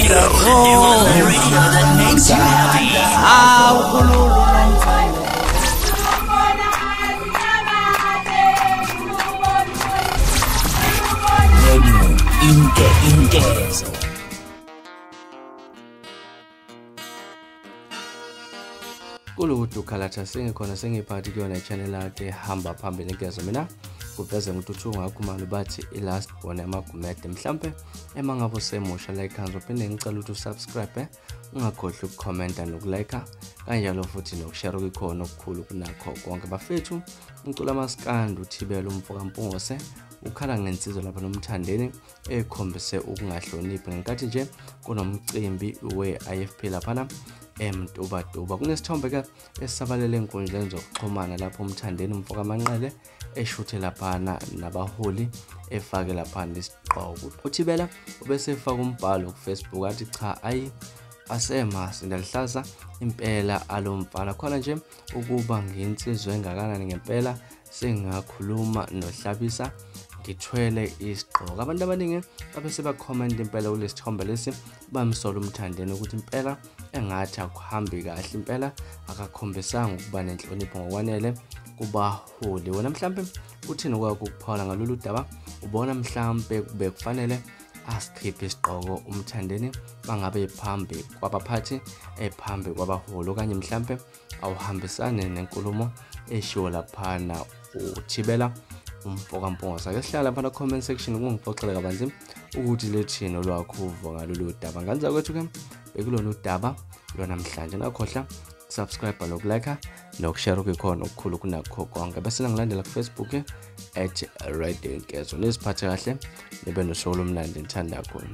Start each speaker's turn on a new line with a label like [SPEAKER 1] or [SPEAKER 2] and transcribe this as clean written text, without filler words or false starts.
[SPEAKER 1] radio that makes you happy.
[SPEAKER 2] Kulukudu khalatha sengikhona sengiphathi kuyona channel yakhe hamba phambili ngezo mina kuveze nguthuthunga ngakhumalo bathi ilast born amagumede mhlambe emangabe semusha like hanzo phinde ngicela ukuthi usubscribe ungakhohlwa ukucomment nokulike kanjalo futhi nokushare kukhona okukhulu kunakho konke bafethu ngicela amaskandi uthibela umfoka mpungose ukhala ngensizwa lapha noMthandeni ekhombise ukungahloniphi ngenkathi nje kunomcimbi we-IFP lapha emtuba kunesithombe ke esisabalele enkundleni zokuxhumana lapho uMthandeni umfoka amanqele eshuthe lapha nabaholi efake lapha isiqoko uthibela ubese efaka umbhalo ku Facebook athi cha ayi asema sindalihlaza impela alomfana khona nje ukuba nginsizwe engakanani ngempela sengakhuluma nohlabisa ngithwele isiqoko abantu abaningi babese bacomment impela kulesithombe lesi bamsola uMthandeni ukuthi impela engathi akuhambi kahle impela akakhombisanga ukuba nenhlonipho ngokwanele kubaholi wena mhlambe uthini kwakho ukuphawula ngalolu daba ubona mhlambe kube kufanele asikhiphe isiqoko uMthandeni bangabe phambi kwabaphathi ephambi kwabaholi okanye mhlambe awuhambisane nenkulumo eshiwo lapha uthibela umfoka mpongose ake sihlala lapha na comment section ungixoxele kabanzi ukuthi lethini olwakho uvo ngalolu daba nganza kwethu ke bekulona udaba lwanamhlanje nakhohla subscribe nokulike nokushare kukhona okukhulu kunakho konke bese ngilandela ku Facebook @radio ngezo nesiphathe kahle nibe nosuku lomnandi ngithanda kakhulu.